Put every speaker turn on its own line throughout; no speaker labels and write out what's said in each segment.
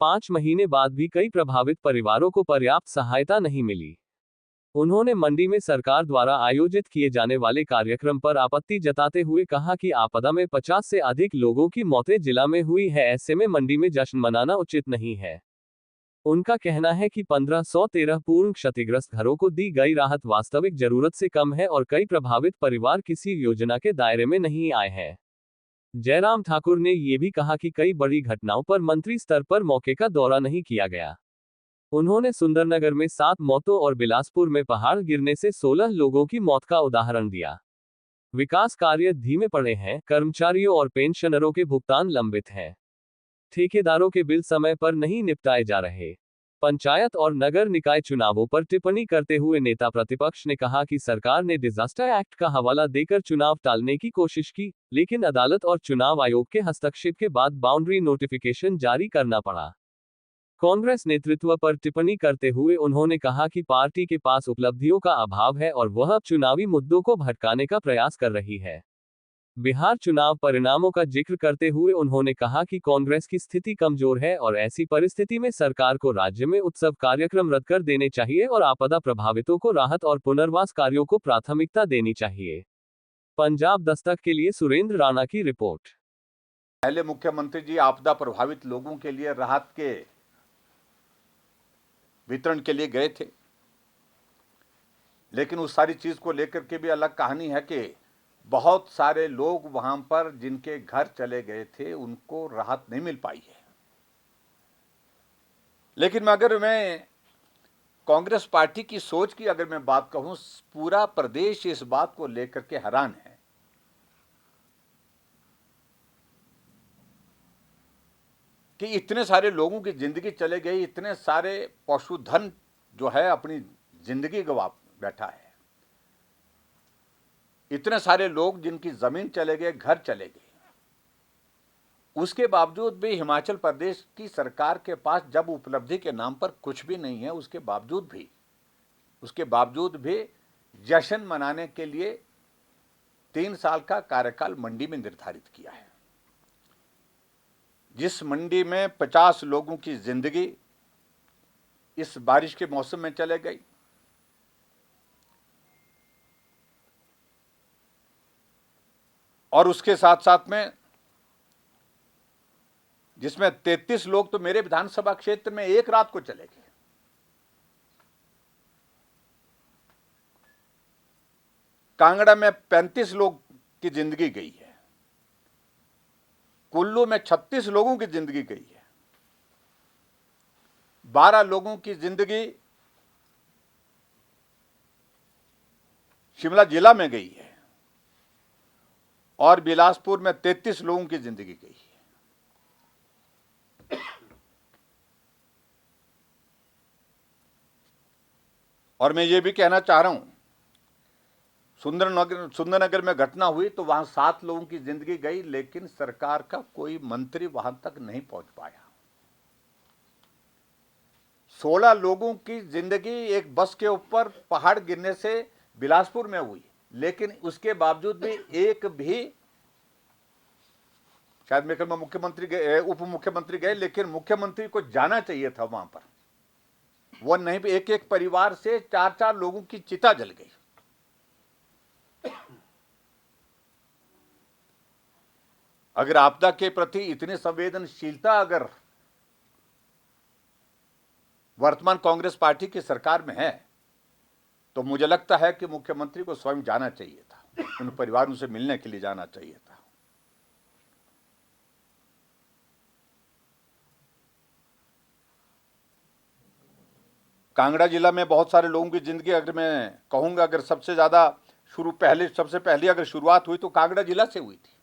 5 महीने बाद भी कई प्रभावित परिवारों को पर्याप्त सहायता नहीं मिली। उन्होंने मंडी में सरकार द्वारा आयोजित किए जाने वाले कार्यक्रम पर आपत्ति जताते हुए कहा कि आपदा में 50 से अधिक लोगों की मौतें जिला में हुई है, ऐसे में मंडी में जश्न मनाना उचित नहीं है। उनका कहना है कि 1513 पूर्ण क्षतिग्रस्त घरों को दी गई राहत वास्तविक जरूरत से कम है और कई प्रभावित परिवार किसी योजना के दायरे में नहीं आए हैं। जयराम ठाकुर ने ये भी कहा कि कई बड़ी घटनाओं पर मंत्री स्तर पर मौके का दौरा नहीं किया गया। उन्होंने सुंदरनगर में 7 मौतों और बिलासपुर में पहाड़ गिरने से 16 लोगों की मौत का उदाहरण दिया। विकास कार्य धीमे पड़े हैं, कर्मचारियों और पेंशनरों के भुगतान लंबित हैं। ठेकेदारों के बिल समय पर नहीं निपटाए जा रहे। पंचायत और नगर निकाय चुनावों पर टिप्पणी करते हुए नेता प्रतिपक्ष ने कहा कि सरकार ने डिजास्टर एक्ट का हवाला देकर चुनाव टालने की कोशिश की, लेकिन अदालत और चुनाव आयोग के हस्तक्षेप के बाद बाउंड्री नोटिफिकेशन जारी करना पड़ा। कांग्रेस नेतृत्व पर टिप्पणी करते हुए उन्होंने कहा कि पार्टी के पास उपलब्धियों का अभाव है और वह अब चुनावी मुद्दों को भटकाने का प्रयास कर रही है। बिहार चुनाव परिणामों का जिक्र करते हुए उन्होंने कहा कि कांग्रेस की स्थिति कमजोर है और ऐसी परिस्थिति में सरकार को राज्य में उत्सव कार्यक्रम रद्द कर देने चाहिए और आपदा प्रभावितों को राहत और पुनर्वास कार्यों को प्राथमिकता देनी चाहिए। पंजाब दस्तक के लिए सुरेंद्र राणा की रिपोर्ट।
पहले मुख्यमंत्री जी आपदा प्रभावित लोगों के लिए राहत के वितरण के लिए गए थे, लेकिन उस सारी चीज को लेकर के भी अलग कहानी है कि बहुत सारे लोग वहां पर जिनके घर चले गए थे उनको राहत नहीं मिल पाई है। लेकिन अगर मैं कांग्रेस पार्टी की सोच की अगर मैं बात कहूं, पूरा प्रदेश इस बात को लेकर के हैरान है कि इतने सारे लोगों की जिंदगी चले गई, इतने सारे पशुधन जो है अपनी जिंदगी गवा बैठा है, इतने सारे लोग जिनकी जमीन चले गए, घर चले गए। उसके बावजूद भी हिमाचल प्रदेश की सरकार के पास जब उपलब्धि के नाम पर कुछ भी नहीं है, उसके बावजूद भी जश्न मनाने के लिए 3 साल का कार्यकाल मंडी में निर्धारित किया है। जिस मंडी में 50 लोगों की जिंदगी इस बारिश के मौसम में चले गई, और उसके साथ साथ में जिसमें 33 लोग तो मेरे विधानसभा क्षेत्र में एक रात को चले गए। कांगड़ा में 35 लोग की जिंदगी गई है। कुल्लू में 36 लोगों की जिंदगी गई है। 12 लोगों की जिंदगी शिमला जिला में गई है और बिलासपुर में 33 लोगों की जिंदगी गई है। और मैं ये भी कहना चाह रहा हूं, सुंदरनगर में घटना हुई तो वहां 7 लोगों की जिंदगी गई, लेकिन सरकार का कोई मंत्री वहां तक नहीं पहुंच पाया। 16 लोगों की जिंदगी एक बस के ऊपर पहाड़ गिरने से बिलासपुर में हुई, लेकिन उसके बावजूद भी एक भी, शायद मेरे ख्याल में मुख्यमंत्री गए, उप मुख्यमंत्री गए, लेकिन मुख्यमंत्री को जाना चाहिए था वहां पर। वो नहीं, एक एक परिवार से 4-4 लोगों की चिता जल गई। अगर आपदा के प्रति इतनी संवेदनशीलता अगर वर्तमान कांग्रेस पार्टी की सरकार में है, तो मुझे लगता है कि मुख्यमंत्री को स्वयं जाना चाहिए था, उन परिवारों से मिलने के लिए जाना चाहिए था। कांगड़ा जिला में बहुत सारे लोगों की जिंदगी, अगर मैं कहूंगा, अगर सबसे पहले अगर शुरुआत हुई तो कांगड़ा जिला से हुई थी।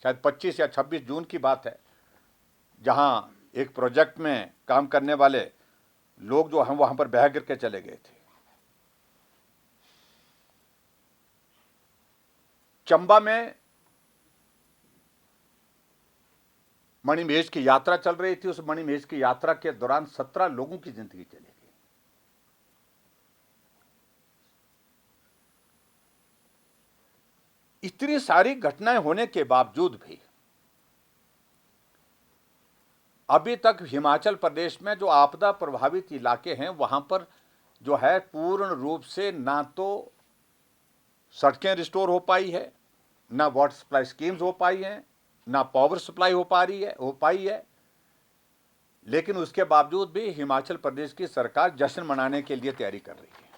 शायद 25 या 26 जून की बात है, जहां एक प्रोजेक्ट में काम करने वाले लोग जो हम वहां पर बह गिर के चले गए थे। चंबा में मणिमहेश की यात्रा चल रही थी, उस मणिमहेश की यात्रा के दौरान 17 लोगों की जिंदगी चली गई। इतनी सारी घटनाएं होने के बावजूद भी अभी तक हिमाचल प्रदेश में जो आपदा प्रभावित इलाके हैं वहां पर जो है पूर्ण रूप से ना तो सड़कें रिस्टोर हो पाई है, ना वाटर सप्लाई स्कीम्स हो पाई हैं, ना पावर सप्लाई हो पाई है। लेकिन उसके बावजूद भी हिमाचल प्रदेश की सरकार जश्न मनाने के लिए तैयारी कर रही है।